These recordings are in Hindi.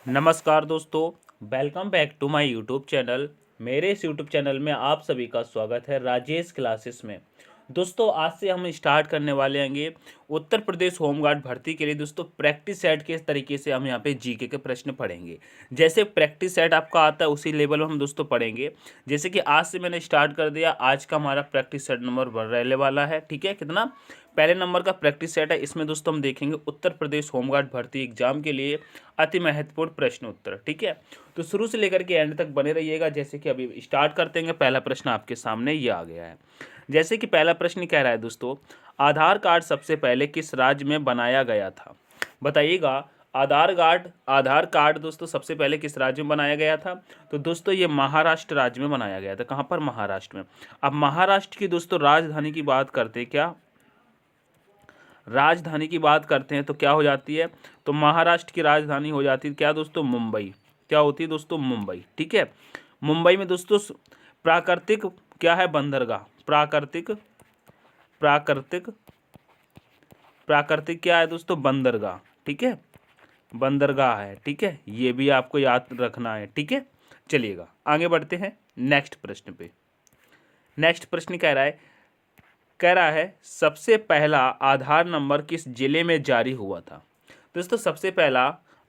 नमस्कार दोस्तों, welcome back to my YouTube channel. मेरे इस यूट्यूब चैनल में आप सभी का स्वागत है राजेश क्लासेस में। दोस्तों आज से हम स्टार्ट करने वाले हैंगे उत्तर प्रदेश होमगार्ड भर्ती के लिए दोस्तों प्रैक्टिस सेट के तरीके से हम यहाँ पे जीके के प्रश्न पढ़ेंगे। जैसे प्रैक्टिस सेट आपका आता है उसी लेवल में हम दोस्तों पढ़ेंगे। जैसे कि आज से मैंने स्टार्ट कर दिया, आज का हमारा प्रैक्टिस सेट नंबर रहने वाला है। ठीक है, कितना पहले नंबर का प्रैक्टिस सेट है। इसमें दोस्तों हम देखेंगे उत्तर प्रदेश होमगार्ड भर्ती एग्जाम के लिए अति महत्वपूर्ण प्रश्न उत्तर। ठीक है, तो शुरू से लेकर के एंड तक बने रहिएगा। जैसे कि अभी स्टार्ट करते हैं, पहला प्रश्न आपके सामने ये आ गया है। जैसे कि पहला प्रश्न कह रहा है दोस्तों, आधार कार्ड सबसे पहले किस राज्य में बनाया गया था? बताइएगा, आधार कार्ड दोस्तों सबसे पहले किस राज्य में बनाया गया था? तो दोस्तों ये महाराष्ट्र राज्य में बनाया गया था। कहाँ पर? महाराष्ट्र में। अब महाराष्ट्र की दोस्तों राजधानी की बात करते हैं, क्या राजधानी की बात करते हैं तो क्या हो जाती है? तो महाराष्ट्र की राजधानी हो जाती है क्या दोस्तों? मुंबई। क्या होती है दोस्तों? मुंबई। ठीक है, मुंबई में दोस्तों प्राकृतिक क्या है? बंदरगाह। प्राकृतिक प्राकृतिक प्राकृतिक क्या है दोस्तों? बंदरगाह। ठीक है, बंदरगाह है। ठीक है, ये भी आपको याद रखना है। ठीक है, चलिएगा आगे बढ़ते हैं नेक्स्ट प्रश्न पे। नेक्स्ट प्रश्न कह रहा है सबसे पहला आधार नंबर किस जिले में जारी हुआ था? दोस्तों सबसे पहला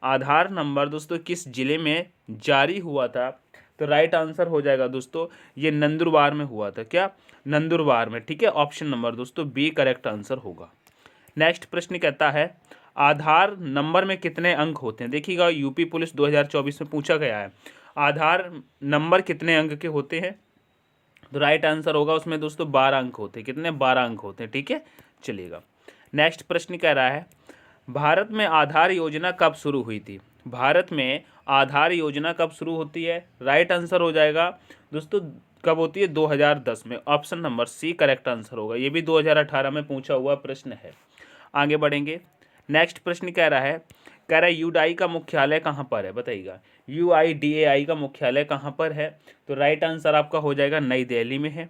आधार नंबर दोस्तों किस जिले में जारी हुआ था? तो राइट आंसर हो जाएगा दोस्तों ये नंदुरबार में हुआ था। क्या? नंदुरबार में। ठीक है, ऑप्शन नंबर दोस्तों बी करेक्ट आंसर होगा। नेक्स्ट प्रश्न कहता है आधार नंबर में कितने अंक होते हैं? देखिएगा यूपी पुलिस 2024 में पूछा गया है आधार नंबर कितने अंक के होते हैं? तो राइट आंसर होगा उसमें दोस्तों 12 अंक होते हैं। कितने? 12 अंक होते हैं। ठीक है, चलिएगा नेक्स्ट प्रश्न कह रहा है भारत में आधार योजना कब शुरू हुई थी? भारत में आधार योजना कब शुरू होती है? राइट आंसर हो जाएगा दोस्तों कब होती है? 2010 में। Option number C correct answer होगा। ये भी 2018 में पूछा हुआ प्रश्न है। आगे बढ़ेंगे। नेक्स्ट प्रश्न कह रहा है यूडाई का मुख्यालय कहाँ पर है? बताइएगा UIDAI का मुख्यालय कहाँ पर है? तो राइट आंसर आपका हो जाएगा नई दिल्ली में है।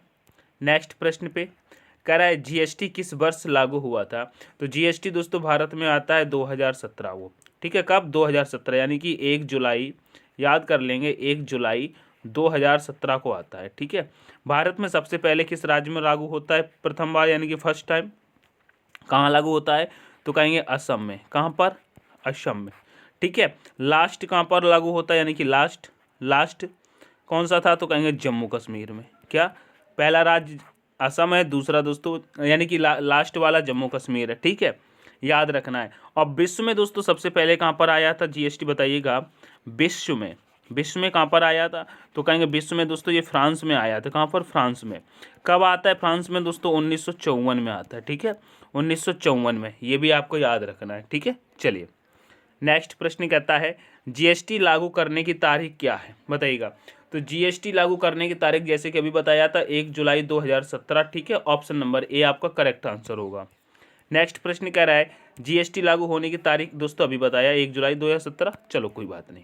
नेक्स्ट प्रश्न पे कह रहा है GST किस वर्ष लागू हुआ था? तो GST दोस्तों भारत में आता है 2017 वो। ठीक है, कब? 2017 यानी कि 1 जुलाई, याद कर लेंगे 1 जुलाई 2017 को आता है। ठीक है, भारत में सबसे पहले किस राज्य में लागू होता है प्रथम बार यानी कि फर्स्ट टाइम? कहाँ लागू होता है? तो कहेंगे असम में। कहाँ पर? असम में। ठीक है, लास्ट कहाँ पर लागू होता है यानी कि लास्ट कौन सा था? तो कहेंगे जम्मू कश्मीर में। क्या? पहला राज्य असम है, दूसरा दोस्तों यानी कि लास्ट वाला जम्मू कश्मीर है। ठीक है, याद रखना है। और विश्व में दोस्तों सबसे पहले कहाँ पर आया था GST? बताइएगा विश्व में कहाँ पर आया था? तो कहेंगे विश्व में दोस्तों ये फ्रांस में आया था। कहाँ पर? फ्रांस में। कब आता है फ्रांस में दोस्तों? 1954 में आता है। ठीक है, 1954 में। ये भी आपको याद रखना है। ठीक है, चलिए नेक्स्ट प्रश्न कहता है GST लागू करने की तारीख क्या है? बताइएगा। तो GST लागू करने की तारीख जैसे कि अभी बताया था 1 जुलाई 2017। ठीक है, ऑप्शन नंबर ए आपका करेक्ट आंसर होगा। नेक्स्ट प्रश्न कह रहा है GST लागू होने की तारीख दोस्तों अभी बताया 1 जुलाई 2017। चलो कोई बात नहीं।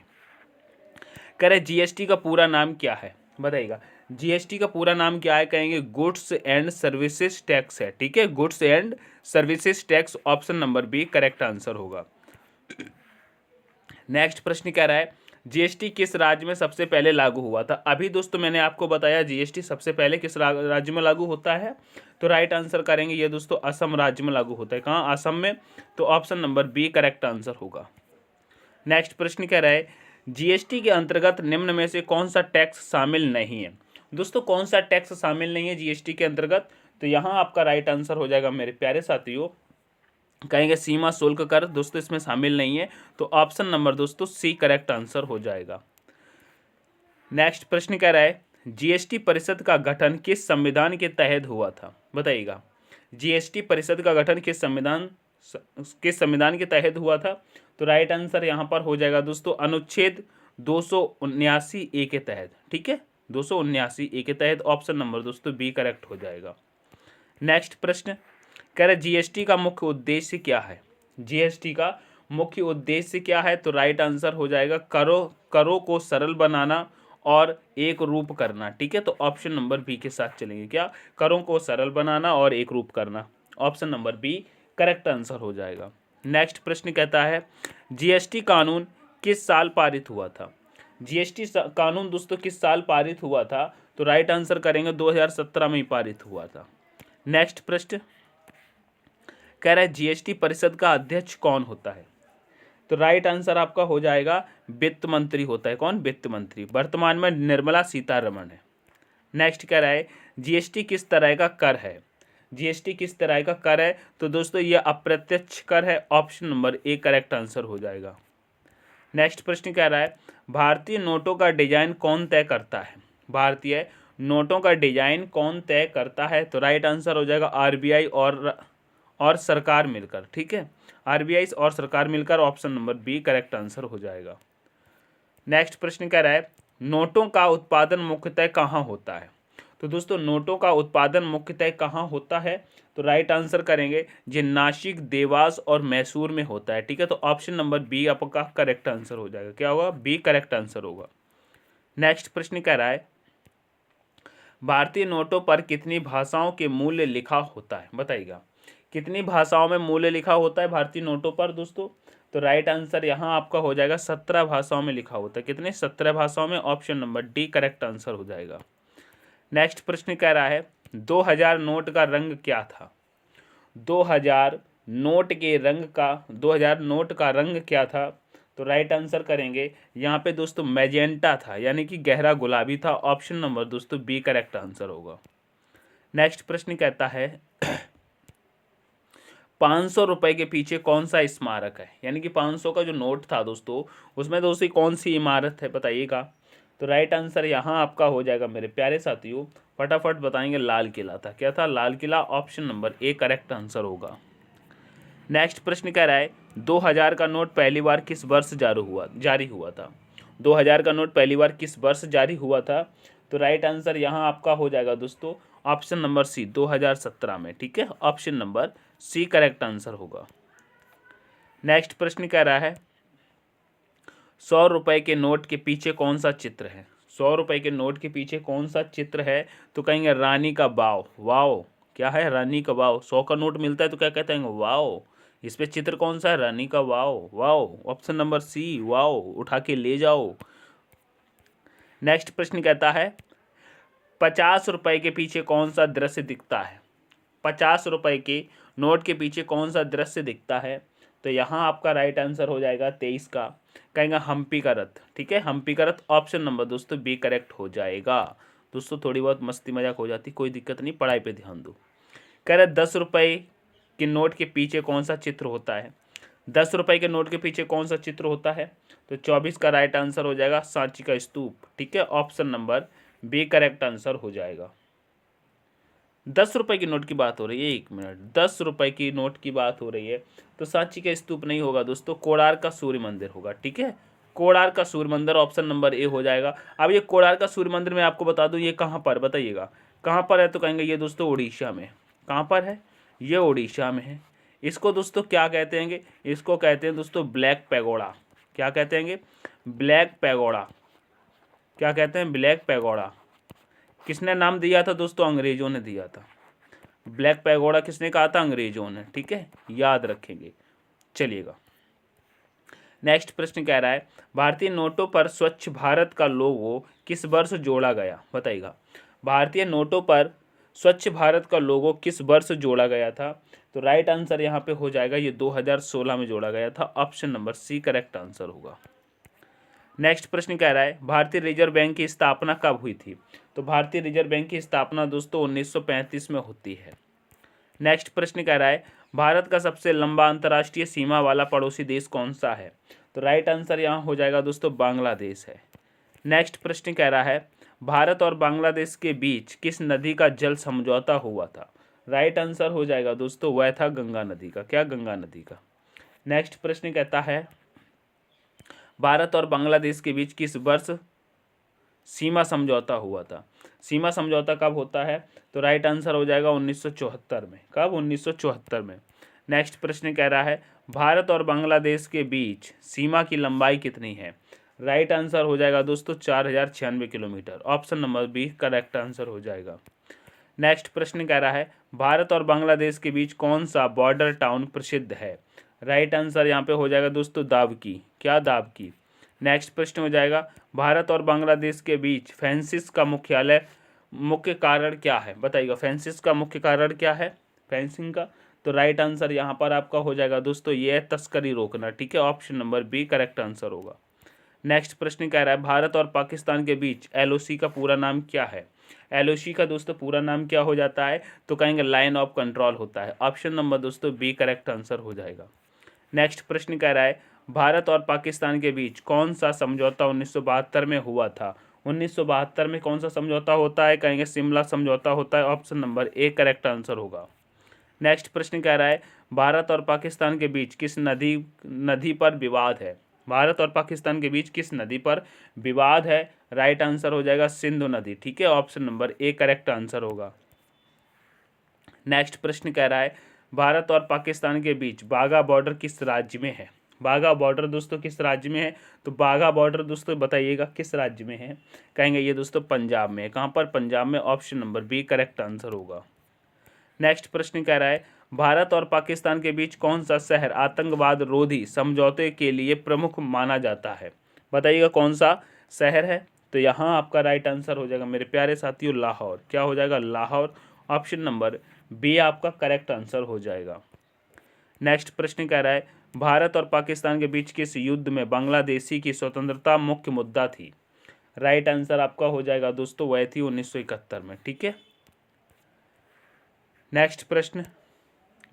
कह रहे GST का पूरा नाम क्या है? बताइएगा GST का पूरा नाम क्या है? कहेंगे गुड्स एंड सर्विसेज टैक्स है। ठीक है, goods and services tax, option number B correct answer होगा। नेक्स्ट प्रश्न कह रहा है GST किस राज्य में सबसे पहले लागू हुआ था? अभी दोस्तों मैंने आपको बताया GST सबसे पहले किस राज्य में लागू होता है? तो राइट आंसर करेंगे ये दोस्तों असम राज्य में लागू होता है। कहाँ? असम में। तो option number B correct answer होगा। नेक्स्ट प्रश्न कह रहा है GST के अंतर्गत निम्न में से कौन सा टैक्स शामिल नहीं है? दोस्तों कौन सा टैक्स शामिल नहीं है GST के अंतर्गत? तो यहाँ आपका राइट आंसर हो जाएगा मेरे प्यारे साथियों, कहेंगे सीमा शुल्क कर दोस्तों इसमें शामिल नहीं है। तो ऑप्शन नंबर दोस्तों सी करेक्ट आंसर हो जाएगा। नेक्स्ट प्रश्न कह रहा है GST परिषद का गठन किस संविधान के तहत हुआ था? बताइएगा GST परिषद का गठन किस संविधान के तहत हुआ था? तो राइट आंसर यहाँ पर हो जाएगा दोस्तों अनुच्छेद 279A के तहत। ठीक है, 279A के तहत। ऑप्शन नंबर दोस्तों बी करेक्ट हो जाएगा। नेक्स्ट प्रश्न कह रहे GST का मुख्य उद्देश्य क्या है? GST का मुख्य उद्देश्य क्या है? तो राइट आंसर हो जाएगा करों को सरल बनाना और एक रूप करना। ठीक है, तो ऑप्शन नंबर बी के साथ चलेंगे। क्या? करों को सरल बनाना और एक रूप करना। Option number B correct answer हो जाएगा। नेक्स्ट प्रश्न कहता है GST कानून किस साल पारित हुआ था? जीएसटी कानून दोस्तों किस साल पारित हुआ था? तो राइट आंसर करेंगे 2017 में ही पारित हुआ था। नेक्स्ट प्रश्न कह रहा है जीएसटी परिषद का अध्यक्ष कौन होता है? तो राइट आंसर आपका हो जाएगा वित्त मंत्री होता है। कौन? वित्त मंत्री। वर्तमान में निर्मला सीतारमण है। नेक्स्ट कह रहा है जीएसटी किस तरह का कर है? जीएसटी किस तरह का कर है? तो दोस्तों ये अप्रत्यक्ष कर है। Option number A correct answer हो जाएगा। नेक्स्ट प्रश्न कह रहा है भारतीय नोटों का डिजाइन कौन तय करता है? भारतीय नोटों का डिजाइन कौन तय करता है? तो राइट आंसर हो जाएगा आरबीआई और सरकार मिलकर। ठीक है, आरबीआई और सरकार मिलकर। Option number B correct answer हो जाएगा। नेक्स्ट प्रश्न कह रहा है नोटों का उत्पादन मुख्यतः कहाँ होता है? तो दोस्तों नोटों का उत्पादन मुख्यतः कहाँ होता है? तो राइट आंसर करेंगे जो नासिक, देवास और मैसूर में होता है। ठीक है, तो ऑप्शन नंबर बी आपका करेक्ट आंसर हो जाएगा। क्या होगा? बी करेक्ट आंसर होगा। नेक्स्ट प्रश्न कह रहा है भारतीय नोटों पर कितनी भाषाओं के मूल्य लिखा होता है? बताइएगा कितनी भाषाओं में मूल्य लिखा होता है भारतीय नोटों पर दोस्तों? तो राइट आंसर यहाँ आपका हो जाएगा 17 भाषाओं में लिखा होता है। कितने? 17 भाषाओं में। Option number D correct answer हो जाएगा। नेक्स्ट प्रश्न कह रहा है 2000 नोट का रंग क्या था? 2000 नोट का रंग क्या था? तो राइट आंसर करेंगे यहाँ पे दोस्तों मैजेंटा था, यानी कि गहरा गुलाबी था। ऑप्शन नंबर दोस्तों बी करेक्ट आंसर होगा। नेक्स्ट प्रश्न कहता है 500 रुपए के पीछे कौन सा स्मारक है? यानी कि 500 का जो नोट था दोस्तों उसमें दोस्तों कौन सी इमारत है? बताइएगा। तो राइट आंसर यहाँ आपका हो जाएगा मेरे प्यारे साथियों, फटाफट बताएंगे, लाल किला था। क्या था? Lal Qila. Option number A correct answer होगा। नेक्स्ट प्रश्न कह रहा है 2000 का नोट पहली बार किस वर्ष जारी हुआ था? 2000 का नोट पहली बार किस वर्ष जारी हुआ था? तो राइट आंसर यहाँ आपका हो जाएगा दोस्तों ऑप्शन नंबर सी 2017 में। ठीक है, option number C correct answer होगा। नेक्स्ट प्रश्न कह रहा है 100 रुपए के नोट के पीछे कौन सा चित्र है? 100 रुपए के नोट के पीछे कौन सा चित्र है? तो कहेंगे रानी का बाव। वाओ, क्या है? रानी का वाव। 100 का नोट मिलता है तो क्या कहते हैं? वाओ। इस पे चित्र कौन सा है? Rani ka Vav. Vav, option number C Vav, उठा के ले जाओ। नेक्स्ट प्रश्न कहता है 50 रुपए के पीछे कौन सा दृश्य दिखता है? 50 रुपए के नोट के पीछे कौन सा दृश्य दिखता है? तो यहाँ आपका राइट आंसर हो जाएगा 23 का, कहेंगे हम्पी का रथ। ठीक है, हम्पी का रथ। ऑप्शन नंबर दोस्तों बी करेक्ट हो जाएगा। दोस्तों थोड़ी बहुत मस्ती मजाक हो जाती, कोई दिक्कत नहीं, पढ़ाई पे ध्यान दो। कह रहे 10 रुपए के नोट के पीछे कौन सा चित्र होता है? 10 रुपए के नोट के पीछे कौन सा चित्र होता है? तो 24 का राइट आंसर हो जाएगा सांची का स्तूप। ठीक है, option number B correct answer हो जाएगा। 10 रुपए की नोट की बात हो रही है, 1 मिनट, 10 रुपए की नोट की बात हो रही है तो सांची का स्तूप नहीं होगा दोस्तों, कोणार्क का सूर्य मंदिर होगा। ठीक है, कोणार्क का सूर्य मंदिर। ऑप्शन नंबर ए हो जाएगा। अब ये कोणार्क का सूर्य मंदिर मैं आपको बता दूं ये कहाँ पर, बताइएगा कहाँ पर है? तो कहेंगे ये दोस्तों उड़ीसा में। कहाँ पर है? ये उड़ीसा में है। इसको दोस्तों क्या कहते हैं? इसको कहते हैं दोस्तों ब्लैक पैगोडा। क्या कहते हैं? Black pagoda. क्या कहते हैं? Black pagoda. किसने नाम दिया था दोस्तों? अंग्रेजों ने दिया था। ब्लैक पैगोडा किसने कहा था? अंग्रेजों ने। ठीक है, याद रखेंगे। चलिएगा, नेक्स्ट प्रश्न कह रहा है भारतीय नोटों पर स्वच्छ भारत का लोगो किस वर्ष जोड़ा गया? बताइएगा भारतीय नोटों पर स्वच्छ भारत का लोगो किस वर्ष जोड़ा गया था? तो राइट आंसर यहाँ पे हो जाएगा ये 2016 में जोड़ा गया था। Option number C correct answer होगा। नेक्स्ट प्रश्न कह रहा है भारतीय रिजर्व बैंक की स्थापना कब हुई थी? तो भारतीय रिजर्व बैंक की स्थापना दोस्तों 1935 में होती है। नेक्स्ट प्रश्न कह रहा है भारत का सबसे लंबा अंतर्राष्ट्रीय सीमा वाला पड़ोसी देश कौन सा है? तो राइट आंसर यहाँ हो जाएगा दोस्तों बांग्लादेश है। नेक्स्ट प्रश्न कह रहा है भारत और बांग्लादेश के बीच किस नदी का जल समझौता हुआ था? राइट आंसर हो जाएगा दोस्तों वह था गंगा नदी का। क्या? गंगा नदी का। नेक्स्ट प्रश्न कहता है भारत और बांग्लादेश के बीच किस वर्ष सीमा समझौता हुआ था? सीमा समझौता कब होता है? तो राइट आंसर हो जाएगा 1974 में। कब? 1974 में। नेक्स्ट प्रश्न कह रहा है भारत और बांग्लादेश के बीच सीमा की लंबाई कितनी है? राइट आंसर हो जाएगा दोस्तों 4096 kilometre. Option number B correct answer हो जाएगा। नेक्स्ट प्रश्न कह रहा है भारत और बांग्लादेश के बीच कौन सा बॉर्डर टाउन प्रसिद्ध है? राइट आंसर यहाँ पे हो जाएगा दोस्तों दावकी। क्या? दावकी। नेक्स्ट प्रश्न हो जाएगा, भारत और बांग्लादेश के बीच फेंसिस का मुख्य कारण क्या है? बताइएगा, फेंसिस का मुख्य कारण क्या है फेंसिंग का? तो राइट आंसर यहाँ पर आपका हो जाएगा दोस्तों ये है तस्करी रोकना। ठीक है, option number B correct answer होगा। नेक्स्ट प्रश्न कह रहा है, भारत और पाकिस्तान के बीच एलओसी का पूरा नाम क्या है? एलओसी का दोस्तों पूरा नाम क्या हो जाता है? तो कहेंगे लाइन ऑफ कंट्रोल होता है। ऑप्शन नंबर दोस्तों बी करेक्ट आंसर हो जाएगा। नेक्स्ट प्रश्न कह रहा है, भारत और पाकिस्तान के बीच कौन सा समझौता 1972 में हुआ था? 1972 में कौन सा समझौता होता है? कहेंगे शिमला समझौता होता है। Option number A correct answer होगा। नेक्स्ट प्रश्न कह रहा है, भारत और पाकिस्तान के बीच किस नदी पर विवाद है? भारत और पाकिस्तान के बीच किस नदी पर विवाद है? राइट आंसर हो जाएगा सिंधु नदी। ठीक है, option number A correct answer होगा। नेक्स्ट प्रश्न कह रहा है, भारत और पाकिस्तान के बीच बाघा बॉर्डर किस राज्य में है? बाघा बॉर्डर दोस्तों किस राज्य में है? तो बाघा बॉर्डर दोस्तों बताइएगा किस राज्य में है? कहेंगे ये दोस्तों पंजाब में है। कहाँ पर? पंजाब में। Option number B correct answer होगा। नेक्स्ट प्रश्न कह रहा है, भारत और पाकिस्तान के बीच कौन सा शहर आतंकवाद रोधी समझौते के लिए प्रमुख माना जाता है? बताइएगा कौन सा शहर है? तो यहाँ आपका राइट आंसर हो जाएगा मेरे प्यारे साथियों लाहौर। क्या हो जाएगा? लाहौर। ऑप्शन नंबर बी आपका करेक्ट आंसर हो जाएगा। नेक्स्ट प्रश्न कह रहा है, भारत और पाकिस्तान के बीच किस युद्ध में बांग्लादेशी की स्वतंत्रता मुख्य मुद्दा थी? राइट आंसर आपका हो जाएगा दोस्तों वह थी 1971 में। ठीक है, नेक्स्ट प्रश्न,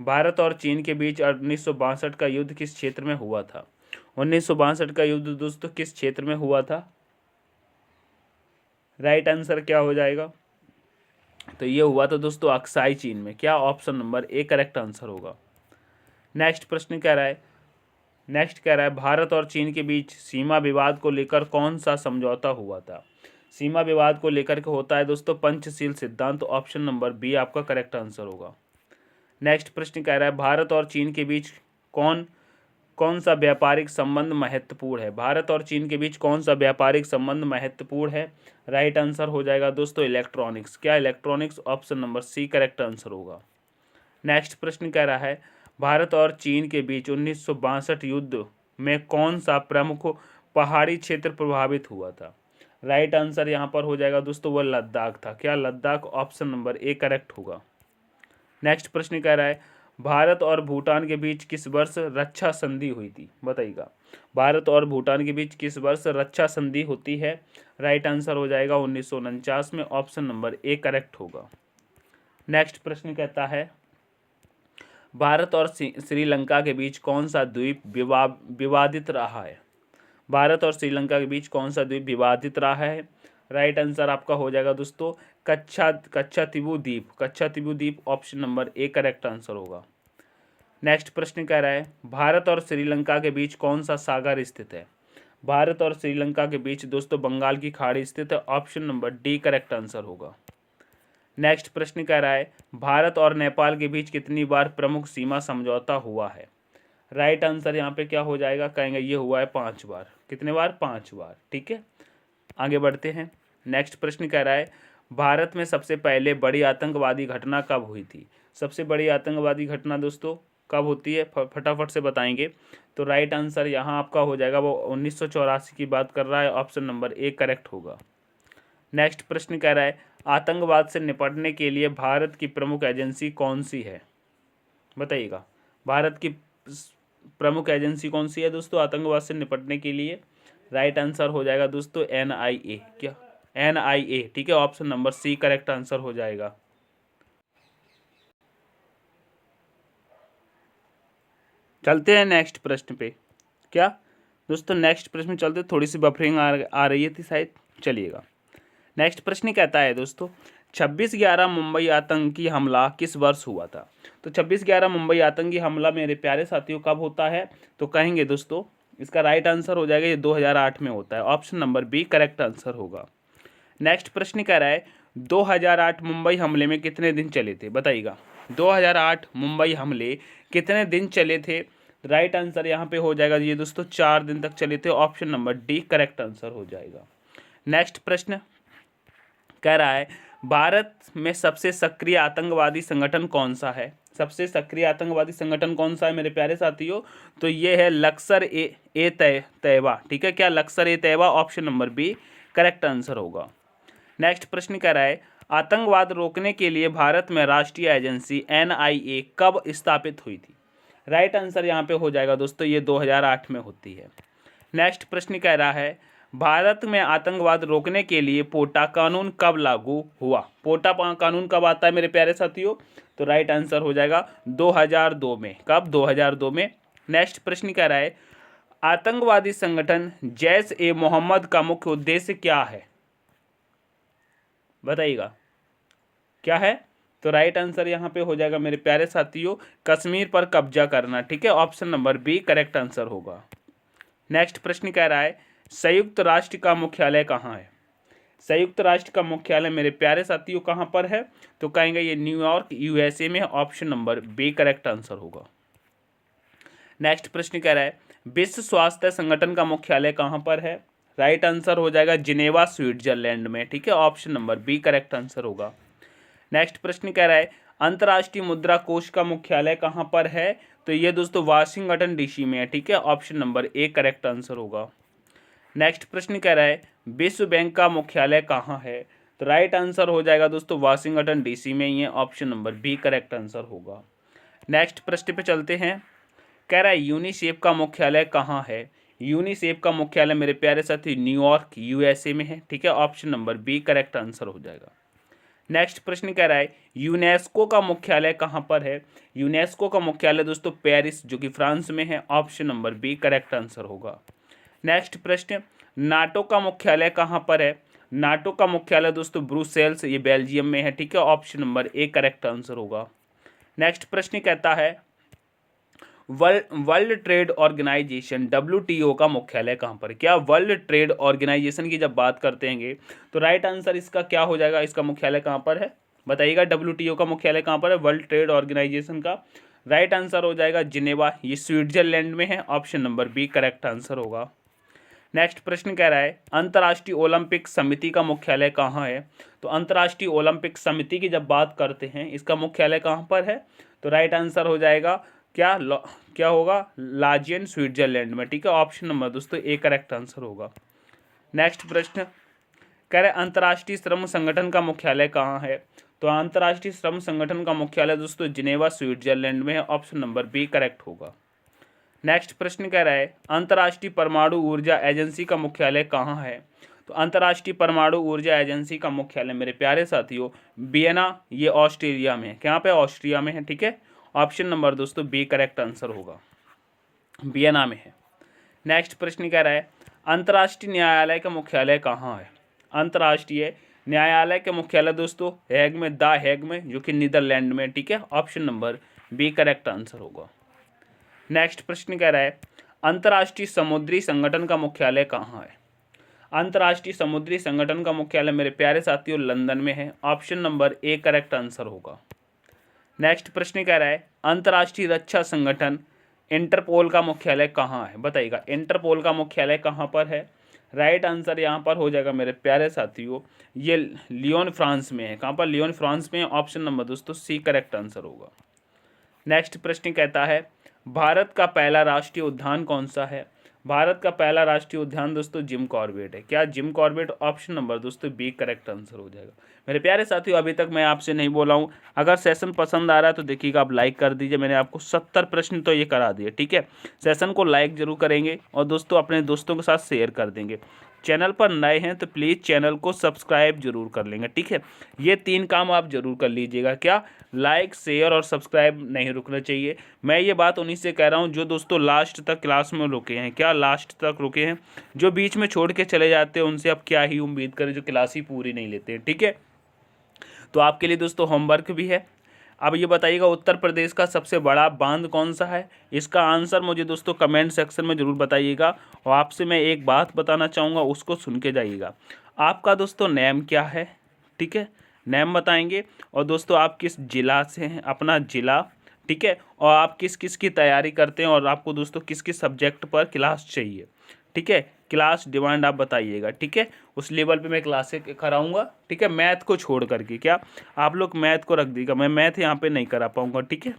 भारत और चीन के बीच 1962 का युद्ध किस क्षेत्र में हुआ था? 1962 का युद्ध दोस्तों किस क्षेत्र में हुआ था? राइट आंसर क्या हो जाएगा? तो ये हुआ था दोस्तों अक्साई चीन में। क्या? Option number A correct answer होगा। नेक्स्ट प्रश्न कह रहा है, भारत और चीन के बीच सीमा विवाद को लेकर कौन सा समझौता हुआ था? सीमा विवाद को लेकर के होता है दोस्तों पंचशील सिद्धांत। ऑप्शन नंबर बी आपका करेक्ट आंसर होगा। नेक्स्ट प्रश्न कह रहा है, भारत और चीन के बीच कौन सा व्यापारिक संबंध महत्वपूर्ण है? भारत और चीन के बीच कौन सा व्यापारिक संबंध महत्वपूर्ण है? राइट आंसर हो जाएगा दोस्तों इलेक्ट्रॉनिक्स। क्या? Electronics. Option number C correct answer होगा। नेक्स्ट प्रश्न कह रहा है, भारत और चीन के बीच 1962 युद्ध में कौन सा प्रमुख पहाड़ी क्षेत्र प्रभावित हुआ था? राइट आंसर यहाँ पर हो जाएगा दोस्तों वह लद्दाख था। क्या? Ladakh. Option number A correct होगा। नेक्स्ट प्रश्न कह रहा है, भारत और भूटान के बीच किस वर्ष रक्षा संधि हुई थी? बताइएगा, भारत और भूटान के बीच किस वर्ष रक्षा संधि होती है? राइट आंसर हो जाएगा 1949 में। ऑप्शन नंबर ए करेक्ट होगा। नेक्स्ट प्रश्न कहता है, भारत और श्रीलंका के बीच कौन सा द्वीप विवादित रहा है? भारत और श्रीलंका के बीच कौन सा द्वीप विवादित रहा है? राइट आंसर आपका हो जाएगा दोस्तों कच्छातीबू द्वीप। कच्छातीबू द्वीप। Option number A correct answer होगा। नेक्स्ट प्रश्न कह रहा है, भारत और श्रीलंका के बीच कौन सा सागर स्थित है? भारत और श्रीलंका के बीच दोस्तों बंगाल की खाड़ी स्थित है। Option number D correct answer होगा। नेक्स्ट प्रश्न कह रहा है, भारत और नेपाल के बीच कितनी बार प्रमुख सीमा समझौता हुआ है? राइट आंसर यहाँ पे क्या हो जाएगा? कहेंगे ये हुआ है 5 बार। कितने बार? 5 बार। ठीक है, आगे बढ़ते हैं। नेक्स्ट प्रश्न कह रहा है, भारत में सबसे पहले बड़ी आतंकवादी घटना कब हुई थी? सबसे बड़ी आतंकवादी घटना दोस्तों कब होती है? फटाफट से बताएंगे। तो राइट आंसर यहाँ आपका हो जाएगा वो 1984 की बात कर रहा है। ऑप्शन नंबर ए करेक्ट होगा। नेक्स्ट प्रश्न कह रहा है, आतंकवाद से निपटने के लिए भारत की प्रमुख एजेंसी कौन सी है? बताइएगा, भारत की प्रमुख एजेंसी कौन सी है दोस्तों आतंकवाद से निपटने के लिए? राइट आंसर हो जाएगा दोस्तों NIA। क्या? NIA। ठीक है, option number C correct answer हो जाएगा। चलते हैं नेक्स्ट प्रश्न पे। क्या दोस्तों? नेक्स्ट प्रश्न चलते, थोड़ी सी बफरिंग आ रही थी शायद। चलिएगा, नेक्स्ट प्रश्न कहता है दोस्तों, 26/11 मुंबई आतंकी हमला किस वर्ष हुआ था? तो 26/11 मुंबई आतंकी हमला मेरे प्यारे साथियों कब होता है? तो कहेंगे दोस्तों इसका राइट आंसर हो जाएगा ये 2008 में होता है। Option number B correct answer होगा। नेक्स्ट प्रश्न कह रहा है, 2008 मुंबई हमले में कितने दिन चले थे? बताइएगा, 2008 मुंबई हमले कितने दिन चले थे? राइट आंसर यहाँ पे हो जाएगा ये दोस्तों 4 दिन तक चले थे। Option number D correct answer हो जाएगा। नेक्स्ट प्रश्न कह रहा है, भारत में सबसे सक्रिय आतंकवादी संगठन कौन सा है? सबसे सक्रिय आतंकवादी संगठन कौन सा है मेरे प्यारे साथियों? तो ये है लश्कर ए तैयबा। ठीक है, क्या Lashkar e Taiba? Option number B correct answer होगा। नेक्स्ट प्रश्न कह रहा है आतंकवाद रोकने के लिए भारत में राष्ट्रीय एजेंसी NIA कब स्थापित हुई थी? राइट आंसर यहाँ पे हो जाएगा दोस्तों, ये 2008 में होती है। नेक्स्ट प्रश्न कह रहा है भारत में आतंकवाद रोकने के लिए पोटा कानून कब लागू हुआ? पोटा कानून कब आता है मेरे प्यारे साथियों? तो राइट आंसर हो जाएगा 2002 में। कब? 2002 में। नेक्स्ट प्रश्न कह रहा है आतंकवादी संगठन जैश ए मोहम्मद का मुख्य उद्देश्य क्या है? बताइएगा क्या है? तो राइट आंसर यहाँ पे हो जाएगा मेरे प्यारे साथियों कश्मीर पर कब्जा करना। ठीक है, option number B correct answer होगा। नेक्स्ट प्रश्न कह रहा है संयुक्त राष्ट्र का मुख्यालय कहाँ है? संयुक्त राष्ट्र का मुख्यालय मेरे प्यारे साथियों कहाँ पर है? तो कहेंगे ये न्यूयॉर्क USA में। Option number B correct answer होगा। नेक्स्ट प्रश्न कह रहा है विश्व स्वास्थ्य संगठन का मुख्यालय कहाँ पर है? राइट आंसर हो जाएगा जिनेवा स्विट्जरलैंड में। ठीक है, option number B correct answer होगा। नेक्स्ट प्रश्न कह रहा है अंतर्राष्ट्रीय मुद्रा कोष का मुख्यालय कहाँ पर है? तो ये दोस्तों वाशिंगटन DC में है। ठीक है, option number A correct answer होगा। नेक्स्ट प्रश्न कह रहा है विश्व बैंक का मुख्यालय कहाँ है? तो राइट आंसर हो जाएगा दोस्तों वाशिंगटन DC में ही है। Option number B correct answer होगा। नेक्स्ट प्रश्न पे चलते हैं। कह रहा है यूनिसेफ का मुख्यालय कहाँ है? यूनिसेफ का मुख्यालय मेरे प्यारे साथी न्यूयॉर्क USA में है। ठीक है, option number B correct answer हो जाएगा। नेक्स्ट प्रश्न कह रहा है यूनेस्को का मुख्यालय कहाँ पर है? यूनेस्को का मुख्यालय दोस्तों पेरिस जो कि फ्रांस में है। Option number B correct answer होगा। नेक्स्ट प्रश्न नाटो का मुख्यालय कहाँ पर है? नाटो का मुख्यालय दोस्तों ब्रुसेल्स ये बेल्जियम में है। ठीक है, option number A correct answer होगा। नेक्स्ट प्रश्न कहता है वर्ल्ड ट्रेड ऑर्गेनाइजेशन WTO का मुख्यालय कहाँ पर? क्या वर्ल्ड ट्रेड ऑर्गेनाइजेशन की जब बात करते हैं तो राइट आंसर इसका क्या हो जाएगा? इसका मुख्यालय कहाँ पर है बताइएगा? WTO का मुख्यालय कहाँ पर है वर्ल्ड ट्रेड ऑर्गेनाइजेशन का? राइट आंसर हो जाएगा जिनेवा, ये स्विट्जरलैंड में है। Option number B correct answer होगा। नेक्स्ट प्रश्न कह रहा है अंतर्राष्ट्रीय ओलंपिक समिति का मुख्यालय कहाँ है? तो अंतर्राष्ट्रीय ओलंपिक समिति की जब बात करते हैं इसका मुख्यालय कहाँ पर है? तो राइट आंसर हो जाएगा क्या होगा? लाजियन स्विट्जरलैंड में। ठीक है, ऑप्शन नंबर दोस्तों ए करेक्ट आंसर होगा। नेक्स्ट प्रश्न कह रहे अंतर्राष्ट्रीय श्रम संगठन का मुख्यालय कहाँ है? तो अंतर्राष्ट्रीय श्रम संगठन का मुख्यालय दोस्तों जिनेवा स्विट्जरलैंड में है। ऑप्शन नंबर बी करेक्ट होगा। नेक्स्ट प्रश्न कह रहा है अंतर्राष्ट्रीय परमाणु ऊर्जा एजेंसी का मुख्यालय कहाँ है? तो अंतर्राष्ट्रीय परमाणु ऊर्जा एजेंसी का मुख्यालय मेरे प्यारे साथियों वियना ये ऑस्ट्रेलिया में है। कहाँ पे? ऑस्ट्रिया में है। ठीक है, ऑप्शन नंबर दोस्तों बी करेक्ट आंसर होगा, वियना में है। नेक्स्ट प्रश्न कह रहा है अंतर्राष्ट्रीय न्यायालय का मुख्यालय कहाँ है? अंतर्राष्ट्रीय न्यायालय के मुख्यालय दोस्तों हेग में, द हेग में, जो कि नीदरलैंड में। ठीक है, option number B correct answer होगा। नेक्स्ट प्रश्न कह रहा है अंतर्राष्ट्रीय समुद्री संगठन का मुख्यालय कहाँ है? अंतर्राष्ट्रीय समुद्री संगठन का मुख्यालय मेरे प्यारे साथियों लंदन में है। Option number A correct answer होगा। नेक्स्ट प्रश्न कह रहा है अंतर्राष्ट्रीय रक्षा संगठन इंटरपोल का मुख्यालय कहाँ है? बताइएगा इंटरपोल का मुख्यालय कहाँ पर है? राइट आंसर यहाँ पर हो जाएगा मेरे प्यारे साथियों ये लियोन फ्रांस में है। कहाँ पर? लियोन फ्रांस में। ऑप्शन नंबर दोस्तों सी करेक्ट आंसर होगा। नेक्स्ट प्रश्न कहता है भारत का पहला राष्ट्रीय उद्यान कौन सा है? भारत का पहला राष्ट्रीय उद्यान दोस्तों जिम कॉर्बेट है। क्या जिम कॉर्बेट? ऑप्शन नंबर दोस्तों बी करेक्ट आंसर हो जाएगा। मेरे प्यारे साथियों अभी तक मैं आपसे नहीं बोला हूँ, अगर सेशन पसंद आ रहा है तो देखिएगा आप लाइक कर दीजिए। मैंने आपको 70 प्रश्न तो ये करा दिए। ठीक है, सेशन को लाइक जरूर करेंगे और दोस्तों अपने दोस्तों के साथ शेयर कर देंगे। चैनल पर नए हैं तो प्लीज़ चैनल को सब्सक्राइब जरूर कर लेंगे। ठीक है, ये 3 काम आप जरूर कर लीजिएगा। क्या? लाइक, शेयर और सब्सक्राइब नहीं रुकना चाहिए। मैं ये बात उन्हीं से कह रहा हूँ जो दोस्तों लास्ट तक क्लास में रुके हैं। क्या लास्ट तक रुके हैं? जो बीच में छोड़ के चले जाते हैं उनसे आप क्या ही उम्मीद करें जो क्लास ही पूरी नहीं लेते हैं। ठीक है, तो आपके लिए दोस्तों होमवर्क भी है। अब ये बताइएगा उत्तर प्रदेश का सबसे बड़ा बांध कौन सा है? इसका आंसर मुझे दोस्तों कमेंट सेक्शन में ज़रूर बताइएगा। और आपसे मैं एक बात बताना चाहूँगा, उसको सुन के जाइएगा। आपका दोस्तों नेम क्या है? ठीक है, नेम बताएंगे। और दोस्तों आप किस ज़िला से हैं, अपना ज़िला। ठीक है, और आप किस किस की तैयारी करते हैं और आपको दोस्तों किस किस सब्जेक्ट पर क्लास चाहिए। ठीक है, क्लास डिमांड आप बताइएगा, ठीक है। उस लेवल पे मैं क्लासें कराऊंगा, ठीक है। मैथ को छोड़ करके, क्या आप लोग मैथ को रख दीजिएगा, मैं मैथ यहाँ पे नहीं करा पाऊंगा, ठीक है।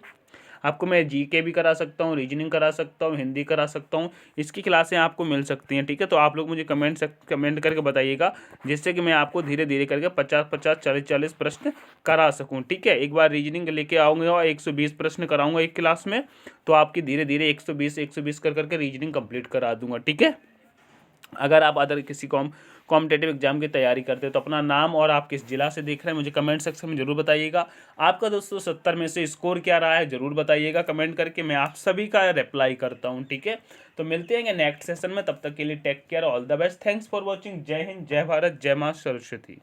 आपको मैं जीके भी करा सकता हूँ, रीजनिंग करा सकता हूँ, हिंदी करा सकता हूँ, इसकी क्लासें आपको मिल सकती हैं, ठीक है। तो आप लोग मुझे कमेंट करके बताइएगा, जिससे कि मैं आपको धीरे धीरे करके 50-50, 40-40 प्रश्न करा सकूँ, ठीक है। एक बार रीजनिंग लेके आऊँगा और 120 प्रश्न कराऊंगा एक क्लास में, तो आपकी धीरे धीरे 120 कर करके रीजनिंग कंप्लीट करा दूंगा, ठीक है। अगर आप अदर किसी कॉम्पिटेटिव एग्जाम की तैयारी करते हैं तो अपना नाम और आप किस जिला से देख रहे हैं मुझे कमेंट सेक्शन में जरूर बताइएगा। आपका दोस्तों 70 में से स्कोर क्या रहा है जरूर बताइएगा कमेंट करके, मैं आप सभी का रिप्लाई करता हूं, ठीक है। तो मिलते हैं नेक्स्ट सेशन में, तब तक के लिए take care, all the best, thanks for watching. जय हिंद, जय भारत, जय मां सरस्वती।